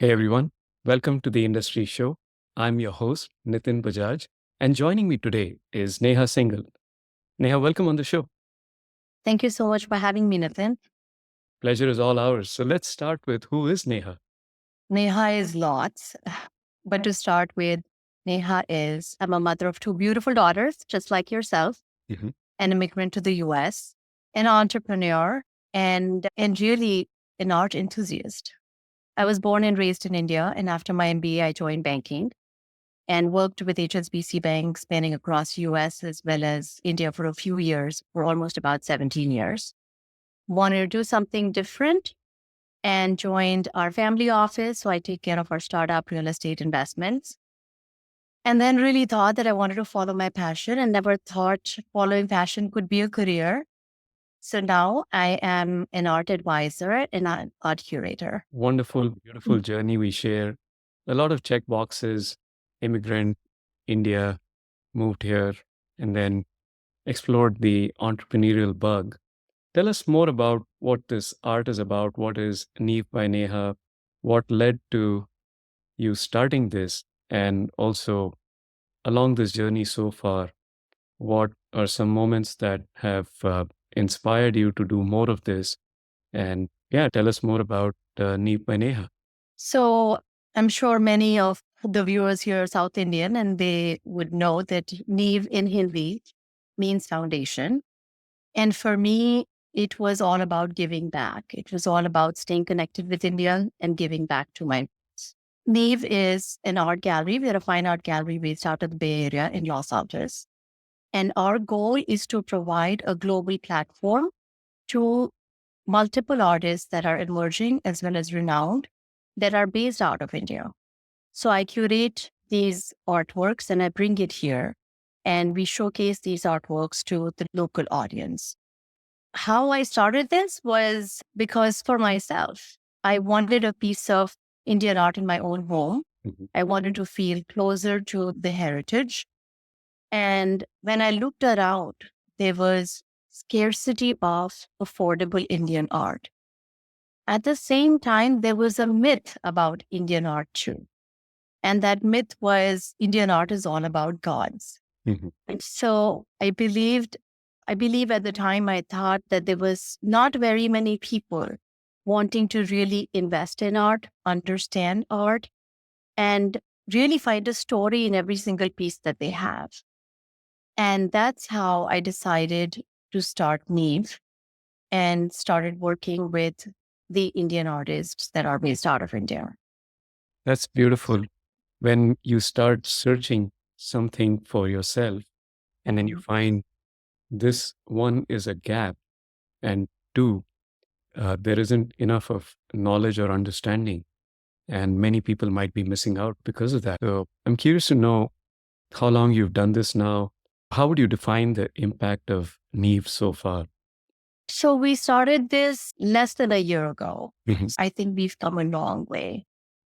Hey everyone, welcome to the Industry Show. I'm your host, Nitin Bajaj, and joining me today is Neha Singhal. Neha, welcome on the show. Thank you so much for having me, Nathan. Pleasure is all ours. So let's start with who is Neha? Neha is lots, but to start with, I'm a mother of two beautiful daughters, just like yourself, Mhm. an immigrant to the US, an entrepreneur, and really an art enthusiast. I was born and raised in India, and after my MBA, I joined banking and worked with HSBC Bank, spanning across US as well as India for a few years, for almost about 17 years. Wanted to do something different and joined our family office. So I take care of our startup real estate investments. And then really thought that I wanted to follow my passion and never thought following passion could be a career. So now I am an art advisor and an art curator. Wonderful, beautiful journey we share. A lot of check boxes, immigrant, India, moved here, and then explored the entrepreneurial bug. Tell us more about what this art is about. What is Neev by Neha? What led to you starting this? And also, along this journey so far, what are some moments that have inspired you to do more of this? And yeah, tell us more about Neep by Neha. So I'm sure many of the viewers here are South Indian and they would know that Neev in Hindi means foundation. And for me, it was all about giving back. It was all about staying connected with India and giving back to my roots. Neve is an art gallery. We're a fine art gallery based out of the Bay Area in Los Angeles. And our goal is to provide a global platform to multiple artists that are emerging as well as renowned that are based out of India. So I curate these artworks and I bring it here and we showcase these artworks to the local audience. How I started this was because for myself, I wanted a piece of Indian art in my own home. Mhm. I wanted to feel closer to the heritage. And when I looked around, there was scarcity of affordable Indian art. At the same time, there was a myth about Indian art too. And that myth was Indian art is all about gods. Mhm. And so I believe at the time I thought that there was not very many people wanting to really invest in art, understand art, and really find a story in every single piece that they have. And that's how I decided to start Neev and started working with the Indian artists that are based out of India. That's beautiful. When you start searching something for yourself, and then you Mhm. find this one is a gap, and two, there isn't enough of knowledge or understanding, and many people might be missing out because of that. So I'm curious to know how long you've done this now. How would you define the impact of Neve so far? So we started this less than a year ago. Mhm. I think we've come a long way.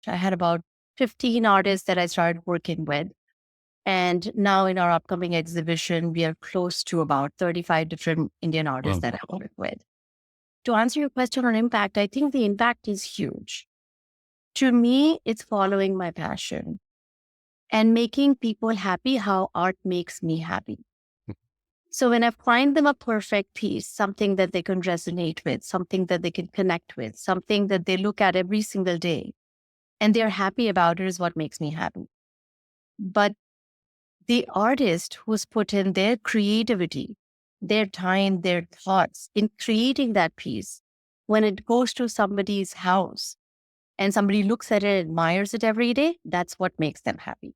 I had about 15 artists that I started working with. And now in our upcoming exhibition, we are close to about 35 different Indian artists Wow. that I work with. To answer your question on impact, I think the impact is huge. To me, it's following my passion and making people happy how art makes me happy. So when I find them a perfect piece, something that they can resonate with, something that they can connect with, something that they look at every single day, and they're happy about it is what makes me happy. But the artist who's put in their creativity, their time, their thoughts in creating that piece, when it goes to somebody's house and somebody looks at it, admires it every day, that's what makes them happy.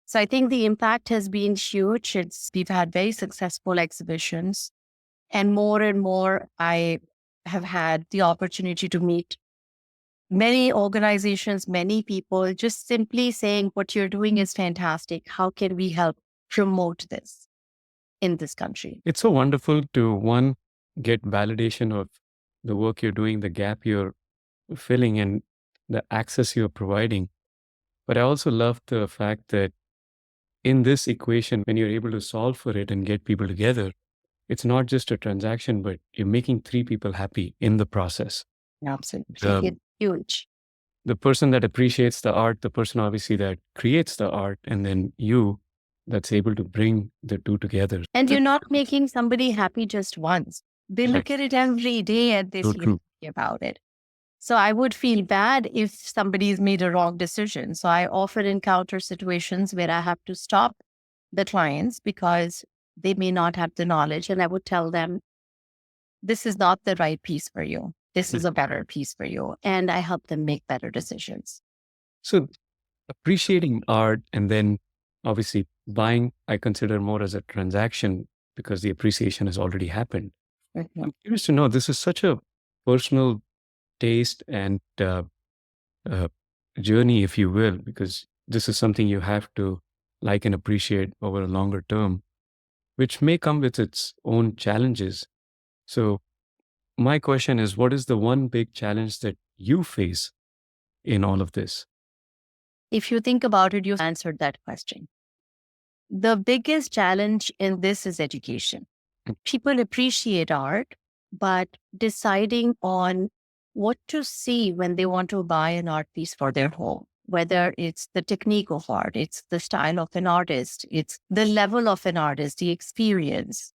So I think the impact has been huge. We've had very successful exhibitions and more I have had the opportunity to meet many organizations, many people just simply saying what you're doing is fantastic. How can we help promote this in this country? It's so wonderful to one, get validation of the work you're doing, the gap you're filling, and the access you're providing. But I also love the fact that in this equation, when you're able to solve for it and get people together, it's not just a transaction, but you're making three people happy in the process. Absolutely. The It's huge. the person that appreciates the art, the person obviously that creates the art, and then you that's able to bring the two together. And you're not making somebody happy just once. They Right. look at it every day and they So feel true. happy about it. So I would feel bad if somebody's made a wrong decision. So I often encounter situations where I have to stop the clients because they may not have the knowledge. And I would tell them, this is not the right piece for you. This is a better piece for you. And I help them make better decisions. So appreciating art and then obviously buying, I consider more as a transaction because the appreciation has already happened. Mhm. I'm curious to know, this is such a personal taste and uh, journey, if you will, because this is something you have to like and appreciate over a longer term, which may come with its own challenges. So, my question is, what is the one big challenge that you face in all of this? If you think about it, you answered that question. The biggest challenge in this is education. Mm. People appreciate art, but deciding on what to see when they want to buy an art piece for their home, whether it's the technique of art, it's the style of an artist, it's the level of an artist, the experience,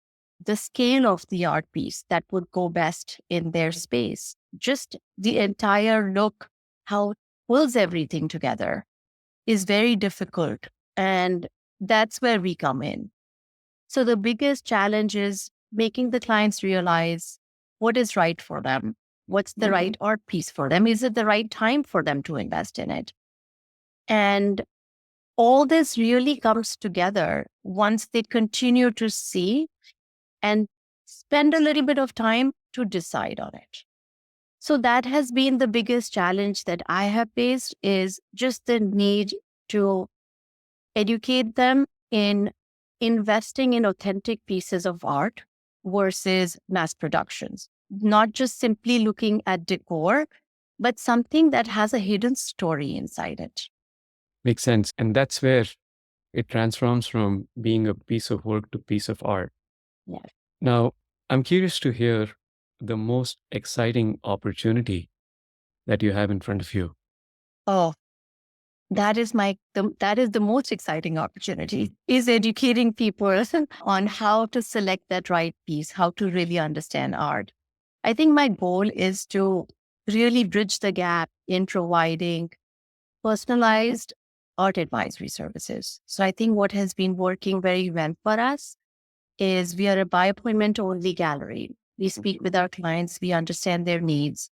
the scale of the art piece that would go best in their space, just the entire look, how it pulls everything together is very difficult. And that's where we come in. So the biggest challenge is making the clients realize what is right for them. What's the right art piece for them? Is it the right time for them to invest in it? And all this really comes together once they continue to see and spend a little bit of time to decide on it. So that has been the biggest challenge that I have faced is just the need to educate them in investing in authentic pieces of art versus mass productions, not just simply looking at decor, but something that has a hidden story inside it. Makes sense. And that's where it transforms from being a piece of work to piece of art. Yeah. Now, I'm curious to hear the most exciting opportunity that you have in front of you. Oh, that is the most exciting opportunity is educating people on how to select that right piece, how to really understand art. I think my goal is to really bridge the gap in providing personalized art advisory services. So I think what has been working very well for us is we are a by appointment only gallery. We speak with our clients, we understand their needs.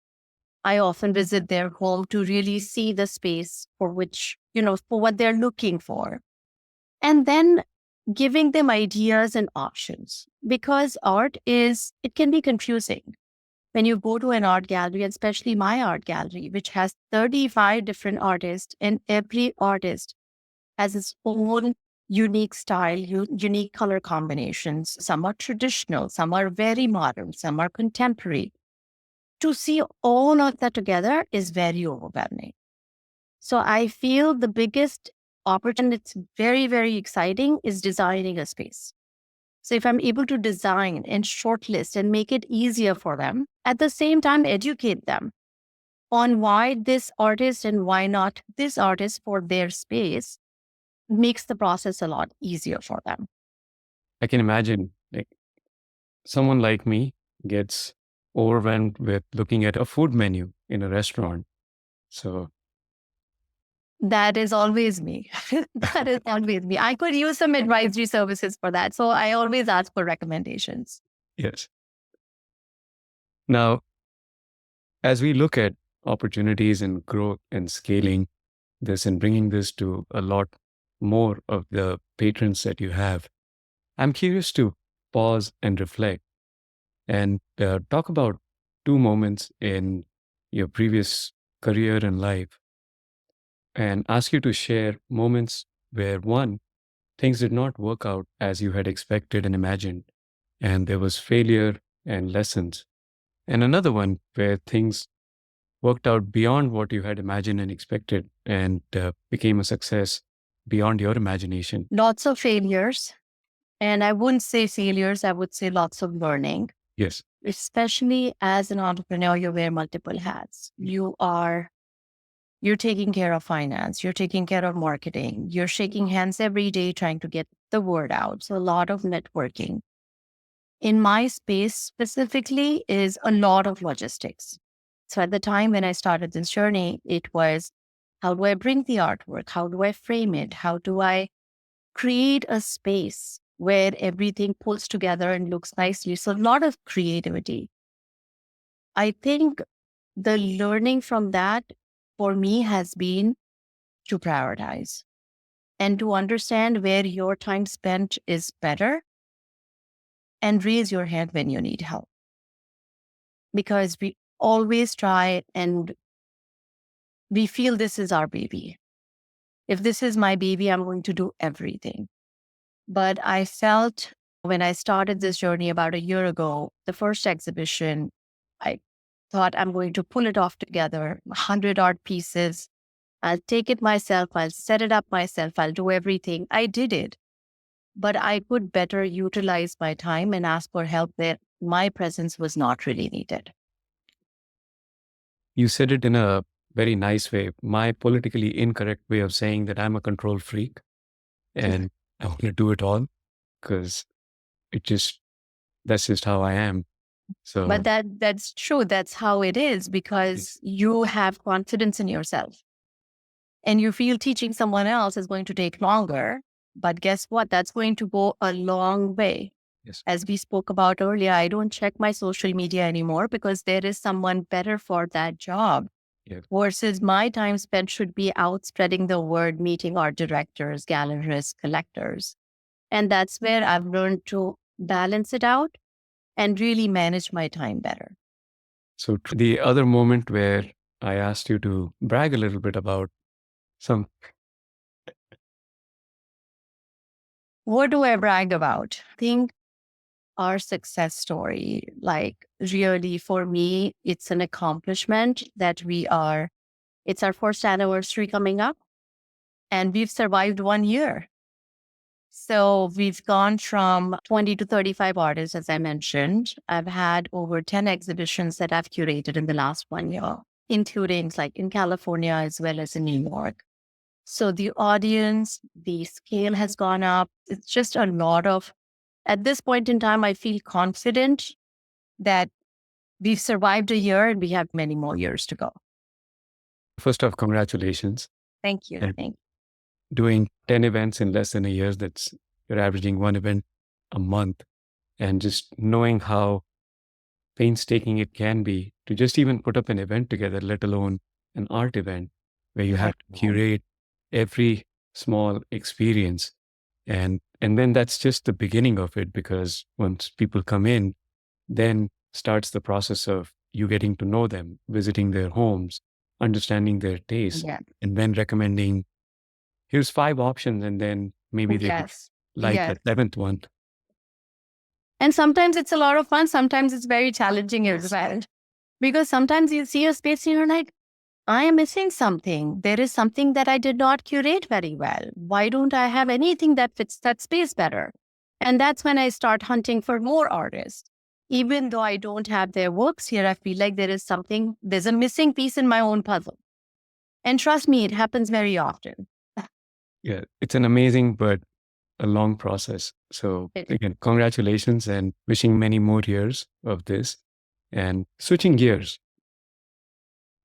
I often visit their home to really see the space for which, for what they're looking for. And then giving them ideas and options because it can be confusing when you go to an art gallery, especially my art gallery, which has 35 different artists, and every artist has its own unique style, unique color combinations. Some are traditional, some are very modern, some are contemporary. To see all of that together is very overwhelming. So I feel the biggest opportunity, it's very, very exciting, is designing a space. So if I'm able to design and shortlist and make it easier for them, at the same time, educate them on why this artist and why not this artist for their space makes the process a lot easier for them. I can imagine like someone like me gets overwhelmed with looking at a food menu in a restaurant. So, That is always me. That is always me. I could use some advisory services for that. So I always ask for recommendations. yes. Now, as we look at opportunities and growth and scaling this and bringing this to a lot more of the patrons that you have, I'm curious to pause and reflect and talk about two moments in your previous career and life and ask you to share moments where one, things did not work out as you had expected and imagined, and there was failure and lessons, and another one where things worked out beyond what you had imagined and expected and became a success beyond your imagination. Lots of failures. And I wouldn't say failures, I would say lots of learning. Yes. Especially as an entrepreneur, you wear multiple hats. You are You're taking care of finance, you're taking care of marketing, you're shaking hands every day trying to get the word out. So a lot of networking. In my space specifically is a lot of logistics. So at the time when I started this journey, it was, how do I bring the artwork? How do I frame it? How do I create a space where everything pulls together and looks nicely? So a lot of creativity. I think the learning from that for me has been to prioritize and to understand where your time spent is better and raise your hand when you need help. Because we always try and we feel this is our baby. If this is my baby, I'm going to do everything. But I felt when I started this journey about a year ago, the first exhibition, I thought I'm going to pull it off together, 100 art pieces. I'll take it myself. I'll set it up myself. I'll do everything. I did it. But I could better utilize my time and ask for help where my presence was not really needed. You said it in a very nice way. My politically incorrect way of saying that I'm a control freak and I want to do it all because it just, that's just how I am. So, But that's true. That's how it is because you have confidence in yourself and you feel teaching someone else is going to take longer. But guess what? That's going to go a long way. yes. As we spoke about earlier, I don't check my social media anymore because there is someone better for that job. Yeah. Versus my time spent should be out spreading the word, meeting art directors, gallerists, collectors. And that's where I've learned to balance it out and really manage my time better. So the other moment where I asked you to brag a little bit about some, What do I brag about? I think our success story, like really for me, it's an accomplishment that it's our first anniversary coming up and we've survived 1 year. So we've gone from 20 to 35 artists, as I mentioned. I've had over 10 exhibitions that I've curated in the last 1 year, including like in California as well as in New York. So the audience, the scale has gone up. It's just a lot of, at this point in time, I feel confident that we've survived a year and we have many more years to go. first off, congratulations. Thank you. And Thank you. doing 10 events in less than a year, that's, you're averaging one event a month. And just knowing how painstaking it can be to just even put up an event together, let alone an art event where you have to curate every small experience. And then that's just the beginning of it, because once people come in, then starts the process of you getting to know them, visiting their homes, understanding their taste, Yeah. and then recommending, here's 5 options, and then maybe they Yes. like Yes. the 7th one. And sometimes it's a lot of fun. Sometimes it's very challenging as well. Because sometimes you see a space and you're like, I am missing something. There is something that I did not curate very well. Why don't I have anything that fits that space better? And that's when I start hunting for more artists. Even though I don't have their works here, I feel like there's a missing piece in my own puzzle. And trust me, it happens very often. Yeah, it's an amazing but a long process. So again, congratulations and wishing many more years of this. And switching gears,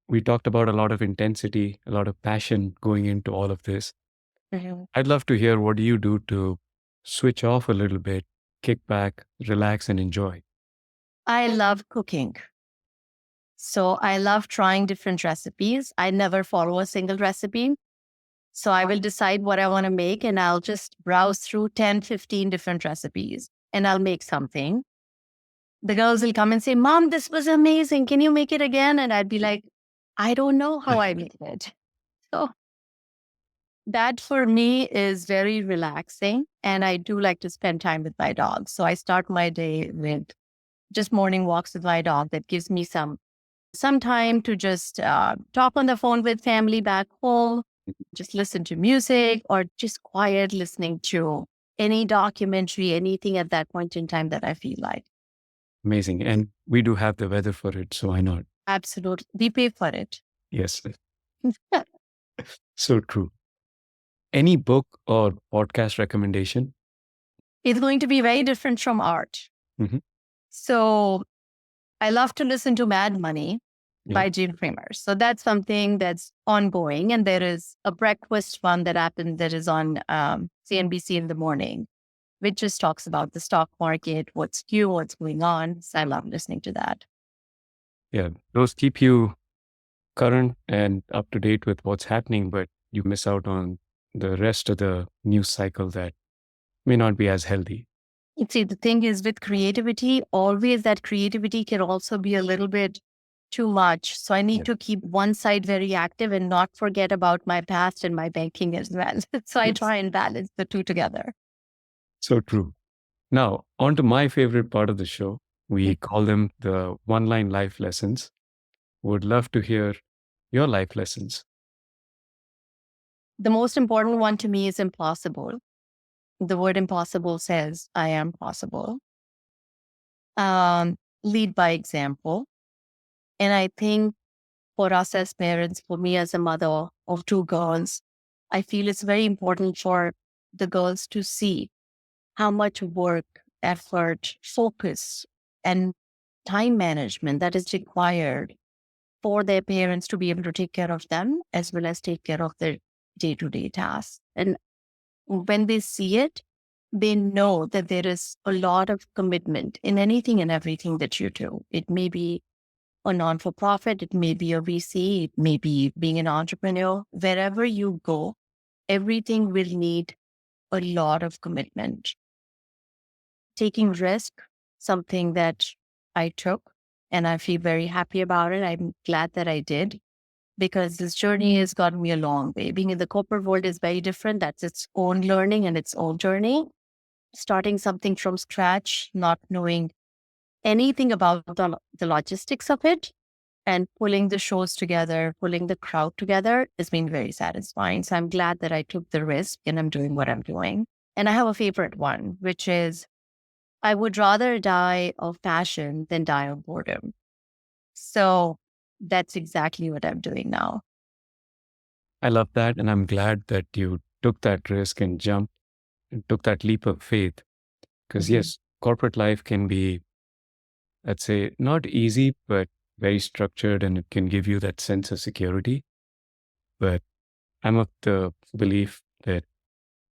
we talked about a lot of intensity, a lot of passion going into all of this. Mhm. I'd love to hear, what do you do to switch off a little bit, kick back, relax, and enjoy? I love cooking. So I love trying different recipes. I never follow a single recipe. So I will decide what I want to make and I'll just browse through 10, 15 different recipes and I'll make something. The girls will come and say, Mom, this was amazing. Can you make it again? And I'd be like, I don't know how I made it. So that for me is very relaxing. And I do like to spend time with my dog. So I start my day with just morning walks with my dog. That gives me some time to just talk on the phone with family back home, just listen to music or just quiet listening to any documentary, anything at that point in time that I feel like. Amazing. And we do have the weather for it, so why not? Absolutely. We pay for it. Yes. So true. Any book or podcast recommendation? It's going to be very different from art. Hmm. So I love to listen to Mad Money Yeah. by Jim Cramer. So that's something that's ongoing. And there is a breakfast one that happened that is on CNBC in the morning, which just talks about the stock market, what's new, what's going on. So I love listening to that. Yeah. Those keep you current and up to date with what's happening, but you miss out on the rest of the news cycle that may not be as healthy. See, the thing is with creativity, always that creativity can also be a little bit too much. So I need Yeah. to keep one side very active and not forget about my past and my banking as well. So I Yes. try and balance the two together. So true. Now, on to my favorite part of the show. We call them the one line life lessons. Would love to hear your life lessons. The most important one to me is impossible. The word impossible says I am possible. Lead by example. And I think for us as parents, for me as a mother of two girls, I feel it's very important for the girls to see how much work, effort, focus, and time management that is required for their parents to be able to take care of them as well as take care of their day to day tasks. And when they see it, they know that there is a lot of commitment in anything and everything that you do. It may be a non for profit, it may be a VC, it may be being an entrepreneur. Wherever you go, everything will need a lot of commitment. Taking risk, something that I took, and I feel very happy about it. I'm glad that I did because this journey has gotten me a long way. Being in the corporate world is very different. That's its own learning and its own journey. Starting something from scratch, not knowing anything about the logistics of it, and pulling the shows together, pulling the crowd together has been very satisfying. So I'm glad that I took the risk and I'm doing what I'm doing. And I have a favorite one, which is I would rather die of passion than die of boredom. So that's exactly what I'm doing now. I love that. And I'm glad that you took that risk and jumped and took that leap of faith. Because, Mhm. yes, corporate life can be, let's say, not easy, but very structured and it can give you that sense of security. But I'm of the belief that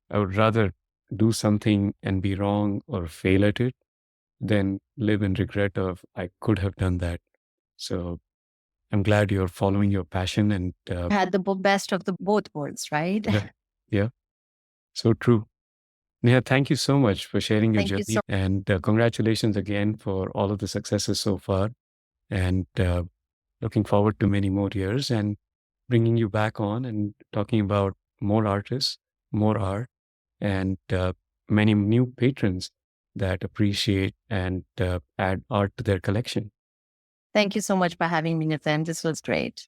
I would rather do something and be wrong or fail at it than live in regret of I could have done that. So I'm glad you're following your passion and Had the best of the both worlds, right? yeah, yeah, so true. Neha, thank you so much for sharing your Thank you journey so and congratulations again for all of the successes so far. And looking forward to many more years and bringing you back on and talking about more artists, more art, and many new patrons that appreciate and add art to their collection. Thank you so much for having me, Nathan. This was great.